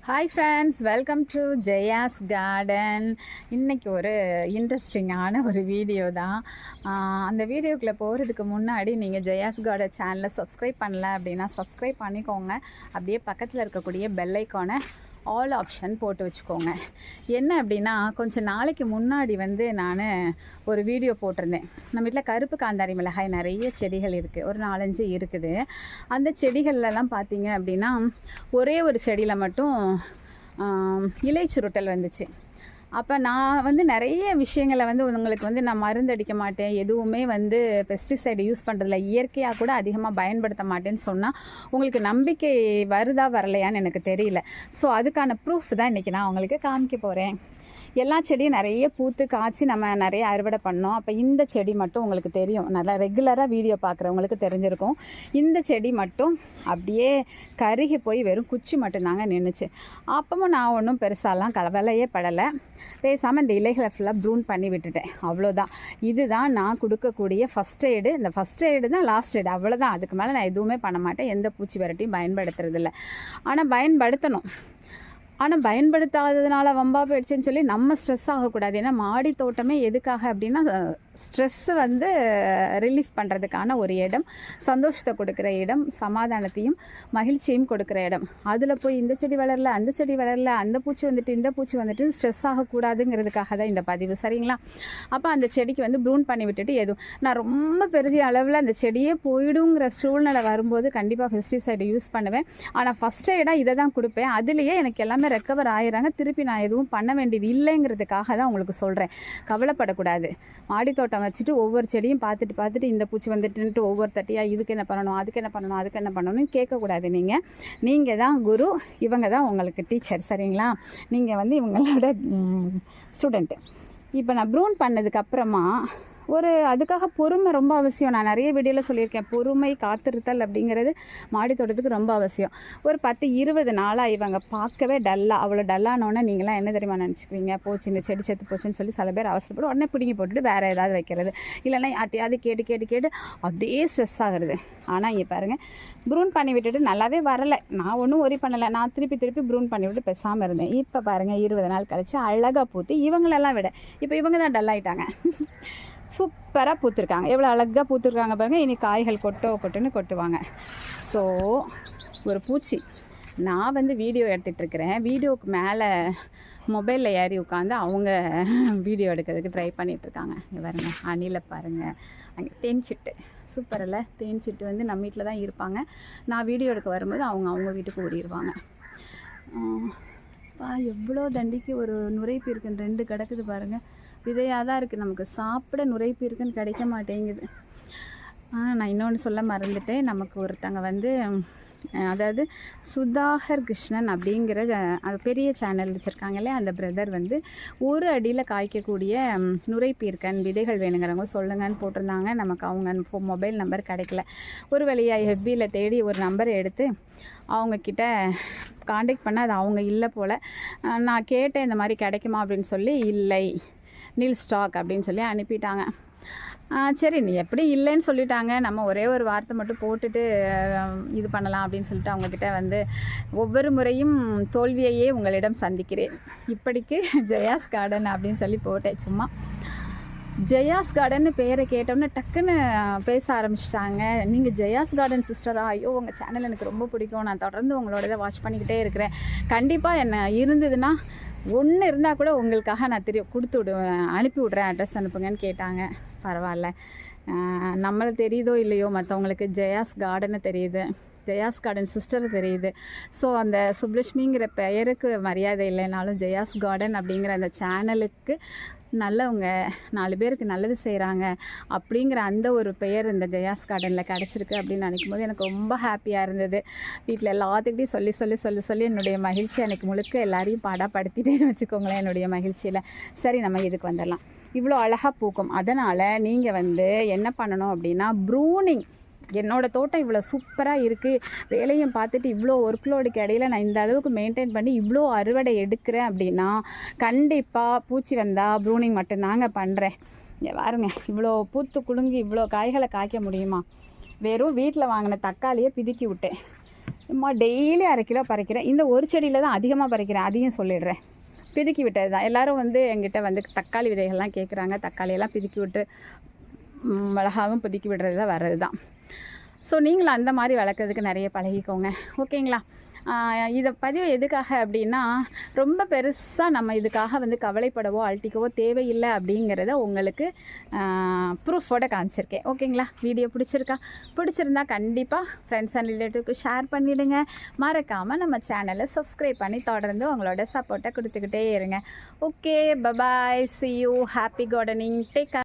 Hi friends, welcome to Jaya's garden. இன்றைக்கி ஒரு இன்ட்ரெஸ்டிங்கான ஒரு வீடியோ தான். அந்த வீடியோக்குள்ளே போகிறதுக்கு முன்னாடி நீங்கள் ஜெயாஸ் கார்டன் சேனலை சப்ஸ்கிரைப் பண்ணல அப்படின்னா சப்ஸ்கிரைப் பண்ணிக்கோங்க. அப்படியே பக்கத்தில் இருக்கக்கூடிய பெல் ஐக்கானை ஆல் ஆப்ஷன் போட்டு வச்சுக்கோங்க. என்ன அப்படின்னா, கொஞ்சம் நாளைக்கு முன்னாடி நான் ஒரு வீடியோ போட்டிருந்தேன். நம்ம வீட்டில் கருப்பு காந்தாரி மிளகாய் நிறைய செடிகள் இருக்குது, ஒரு 4-5 இருக்குது. அந்த செடிகள்லாம் பார்த்தீங்க அப்படின்னா ஒரே ஒரு செடியில் மட்டும் இலை சுருட்டல் வந்துச்சு. அப்போ நான் நிறைய விஷயங்களை உங்களுக்கு நான் மருந்தடிக்க மாட்டேன், எதுவுமே பெஸ்டிசைடு யூஸ் பண்ணுறதில்ல, இயற்கையாக கூட அதிகமாக பயன்படுத்த மாட்டேன்னு சொன்னால் உங்களுக்கு நம்பிக்கை வருதா வரலையான்னு எனக்கு தெரியல. ஸோ அதுக்கான ப்ரூஃப் தான் இன்றைக்கி நான் உங்களுக்கு காமிக்க போகிறேன். எல்லா செடியும் நிறைய பூத்து காய்ச்சி நம்ம நிறைய அறுவடை பண்ணோம். அப்போ இந்த செடி மட்டும் உங்களுக்கு தெரியும், நல்லா ரெகுலராக வீடியோ பார்க்குறவங்களுக்கு தெரிஞ்சிருக்கும். இந்த செடி மட்டும் அப்படியே கருகி போய் வெறும் குச்சி மட்டும்தாங்க நின்றுச்சு. அப்பவும் நான் ஒன்றும் பெருசாலாம் கலவலையே படலை, பேசாமல் இந்த இலைகளை ஃபுல்லாக ப்ரூன் பண்ணி விட்டுட்டேன், அவ்வளோதான். இதுதான் நான் கொடுக்கக்கூடிய ஃபஸ்ட் எய்டு. இந்த ஃபஸ்ட் எய்டு தான் லாஸ்ட் எய்டு, அவ்வளோதான். அதுக்கு மேலே நான் எதுவுமே பண்ண மாட்டேன், எந்த பூச்சி விரட்டியும் பயன்படுத்துறதில்ல. ஆனால் பயன்படுத்தணும், ஆனால் பயன்படுத்தாததுனால வம்பா போயிடுச்சுன்னு சொல்லி நம்ம ஸ்ட்ரெஸ் ஆகக்கூடாது. ஏன்னா மாடி தோட்டமே எதுக்காக அப்படின்னா ஸ்ட்ரெஸ்ஸை ரிலீஃப் பண்ணுறதுக்கான ஒரு இடம், சந்தோஷத்தை கொடுக்குற இடம், சமாதானத்தையும் மகிழ்ச்சியும் கொடுக்குற இடம். அதில் போய் இந்த செடி வளரல, அந்த செடி வளரல, அந்த பூச்சி வந்துட்டு இந்த பூச்சி வந்துட்டு ஸ்ட்ரெஸ் ஆகக்கூடாதுங்கிறதுக்காக தான் இந்த பதிவு, சரிங்களா? அப்போ அந்த செடிக்கு ப்ரூன் பண்ணி விட்டுட்டு எதுவும் நான் ரொம்ப பெரிய அளவில் அந்த செடியே போயிடுங்கிற சூழ்நிலை வரும்போது கண்டிப்பாக பெஸ்டிசைடு யூஸ் பண்ணுவேன். ஆனால் ஃபஸ்ட் எய்டாக இதை தான் கொடுப்பேன். அதுலேயே எனக்கு எல்லாமே ரெக்கவர் ஆகிறாங்க. திருப்பி நான் எதுவும் பண்ண வேண்டியது இல்லைங்கிறதுக்காக தான் உங்களுக்கு சொல்கிறேன். கவலைப்படக்கூடாது. மாடி தோட்டம் வச்சுட்டு ஒவ்வொரு செடியும் பார்த்துட்டு இந்த பூச்சி வந்துட்டுன்ட்டு ஒவ்வொரு தட்டியாக இதுக்கு என்ன பண்ணணும், அதுக்கு என்ன பண்ணணும், அதுக்கு என்ன பண்ணணும்னு கேட்கக்கூடாது. நீங்கள் தான் குரு, இவங்க தான் உங்களுக்கு டீச்சர், சரிங்களா? நீங்கள் இவங்களோட ஸ்டூடெண்ட்டு. இப்போ நான் ப்ரூன் பண்ணதுக்கப்புறமா அதுக்காக பொறுமை ரொம்ப அவசியம். நான் நிறைய வீடியோவில் சொல்லியிருக்கேன், பொறுமை காத்திருத்தல் அப்படிங்கிறது மாடி தோட்டத்துக்கு ரொம்ப அவசியம். ஒரு 10-20 நாளாக இவங்க பார்க்கவே டல்லாக, அவ்வளோ டல்லானோன்னே நீங்களாம் என்ன தெரியுமா நினச்சிக்குவீங்க, போச்சு இந்த செடி செத்து போச்சுன்னு சொல்லி சில பேர் அவசரப்படும், உடனே பிடிங்கி போட்டுட்டு வேறு ஏதாவது வைக்கிறது, இல்லைன்னா யார்ட்டையாவது கேட்டு அதே ஸ்ட்ரெஸ் ஆகிறது. ஆனால் இங்கே பாருங்கள், ப்ரூன் பண்ணி விட்டுட்டு நல்லாவே வரலை. நான் ஒன்றும் ஒரி பண்ணலை, நான் திருப்பி ப்ரூன் பண்ணி விட்டு பேசாமல் இருந்தேன். இப்போ பாருங்கள், 20 நாள் கழிச்சு அழகாக பூத்து, இவங்களெல்லாம் விட இப்போ இவங்க தான் டல்லாயிட்டாங்க. சூப்பராக பூத்துருக்காங்க, எவ்வளோ அழகாக பூத்துருக்காங்க பாருங்கள். இனி காய்கள் கொட்டுன்னு கொட்டுவாங்க. ஸோ ஒரு பூச்சி, நான் வீடியோ எடுத்துகிட்ருக்கிறேன், வீடியோவுக்கு மேலே மொபைலில் ஏறி உட்காந்து அவங்க வீடியோ எடுக்கிறதுக்கு ட்ரை பண்ணிகிட்ருக்காங்க. இங்கே பாருங்கள், அணிலை பாருங்கள், அங்கே தேன்சிட்டு சூப்பர் இல்லை? தேன்சிட்டு நம்ம வீட்டில் தான் இருப்பாங்க. நான் வீடியோ எடுக்க வரும்போது அவங்க வீட்டுக்கு ஓடிடுவாங்க. எவ்வளோ தண்டிக்கு ஒரு நுரைப்பு இருக்குன்னு 2 கிடக்குது பாருங்கள். விதையாக தான் இருக்குது, நமக்கு சாப்பிட நுரைப்பு இருக்குன்னு கிடைக்க மாட்டேங்குது. நான் இன்னொன்று சொல்ல மறந்துட்டேன். நமக்கு ஒருத்தங்க அதாவது சுதாகர் கிருஷ்ணன் அப்படிங்கிற பெரிய சேனல் வச்சுருக்காங்களே, அந்த பிரதர் 1 அடியில் காய்க்கக்கூடிய நுரைப்பீர்க்கன் விதைகள் வேணுங்கிறவங்க சொல்லுங்கன்னு போட்டிருந்தாங்க. நமக்கு அவங்க மொபைல் நம்பர் கிடைக்கல. ஒரு வழியாக ஹெப்பியில் தேடி ஒரு நம்பரை எடுத்து அவங்கக்கிட்ட காண்டாக்ட் பண்ண, அது அவங்க இல்லை போல். நான் கேட்டேன் இந்த மாதிரி கிடைக்குமா அப்படின்னு சொல்லி, இல்லை நீல் ஸ்டாக் அப்படின்னு சொல்லி அனுப்பிட்டாங்க. சரி, நீ எப்படி இல்லைன்னு சொல்லிட்டாங்க, நம்ம ஒரே ஒரு வார்த்தை மட்டும் போட்டுட்டு இது பண்ணலாம் அப்படின்னு சொல்லிட்டு அவங்கக்கிட்ட ஒவ்வொரு முறையும் தோல்வியையே உங்களிடம் சந்திக்கிறேன், இப்படிக்கு ஜெயாஸ் கார்டன் அப்படின்னு சொல்லி போட்டேன். சும்மா ஜெயாஸ் கார்டன் பேரை கேட்டோம்னா டக்குன்னு பேச ஆரம்பிச்சிட்டாங்க. நீங்கள் ஜெயாஸ் கார்டன் சிஸ்டரா? ஐயோ, உங்கள் சேனல் எனக்கு ரொம்ப பிடிக்கும், நான் தொடர்ந்து உங்களோட இதை வாட்ச் பண்ணிக்கிட்டே இருக்கிறேன், கண்டிப்பாக என்ன இருந்ததுன்னா ஒன்று இருந்தால் கூட உங்களுக்காக நான் கொடுத்து விடுவேன், அனுப்பி விட்றேன், அட்ரஸ் அனுப்புங்கன்னு கேட்டாங்க. பரவாயில்ல, நம்மளை தெரியுதோ இல்லையோ மற்றவங்களுக்கு ஜெயாஸ் கார்டனை தெரியுது, ஜெயாஸ் கார்டன் சிஸ்டர் தெரியுது. ஸோ அந்த சுப்லட்சுமிங்கிற பெயருக்கு மரியாதை இல்லைனாலும் ஜெயாஸ் கார்டன் அப்படிங்கிற அந்த சேனலுக்கு நல்லவங்க 4 பேருக்கு நல்லது செய்கிறாங்க அப்படிங்கிற அந்த ஒரு பெயர் இந்த ஜெயாஸ் கார்டனில் கிடச்சிருக்கு அப்படின்னு நினைக்கும் போது எனக்கு ரொம்ப ஹாப்பியாக இருந்தது. வீட்டில் எல்லாத்துக்கிட்டையும் சொல்லி என்னுடைய மகிழ்ச்சி அன்றைக்கி முழுக்க எல்லாரையும் பாடப்படுத்திட்டேன்னு வச்சுக்கோங்களேன், என்னுடைய மகிழ்ச்சியில். சரி, நம்ம இதுக்கு வந்துடலாம். இவ்வளோ அழகாக பூக்கும், அதனால் நீங்கள் என்ன பண்ணணும் அப்படின்னா, ப்ரூனிங். என்னோடய தோட்டம் இவ்வளோ சூப்பராக இருக்குது, வேலையும் பார்த்துட்டு இவ்வளோ ஒர்க்லோடுக்கு இடையில நான் இந்த அளவுக்கு மெயின்டைன் பண்ணி இவ்வளோ அறுவடை எடுக்கிறேன் அப்படின்னா கண்டிப்பாக பூச்சி வந்தால் ப்ரூனிங் மட்டும்தாங்க பண்ணுறேன். இங்கே பாருங்க, இவ்வளோ பூத்து குலுங்கி இவ்வளோ காய்களை காய்க்க முடியுமா? வெறும் வீட்டில் வாங்கின தக்காளியை பிதுக்கி விட்டேன். டெய்லி 1/2 கிலோ பறிக்கிறேன். இந்த ஒரு செடியில் தான் அதிகமாக பறிக்கிறேன், அதையும் சொல்லிடுறேன். பிதுக்கி விட்டது தான். எல்லோரும் எங்கிட்ட தக்காளி விதைகள்லாம் கேட்குறாங்க. தக்காளியெல்லாம் பிதுக்கி விட்டு மிளகாவும் பிதுக்கி விடுறது தான் வர்றது தான். ஸோ நீங்களும் அந்த மாதிரி வளர்க்குறதுக்கு நிறைய பழகிக்கோங்க, ஓகேங்களா? இதை பதிவு எதுக்காக அப்படின்னா, ரொம்ப பெருசாக நம்ம இதுக்காக கவலைப்படவோ அழட்டிக்கவோ தேவையில்லை அப்படிங்கிறத உங்களுக்கு ப்ரூஃபோடு காமிச்சிருக்கேன், ஓகேங்களா? வீடியோ பிடிச்சிருந்தா கண்டிப்பாக ஃப்ரெண்ட்ஸ் அண்ட் ரிலேட்டிவ்க்கு ஷேர் பண்ணிவிடுங்க. மறக்காமல் நம்ம சேனலை சப்ஸ்கிரைப் பண்ணி தொடர்ந்து உங்களோட சப்போர்ட்டை கொடுத்துக்கிட்டே இருங்க. Okay, bye bye, see you, happy gardening, take care.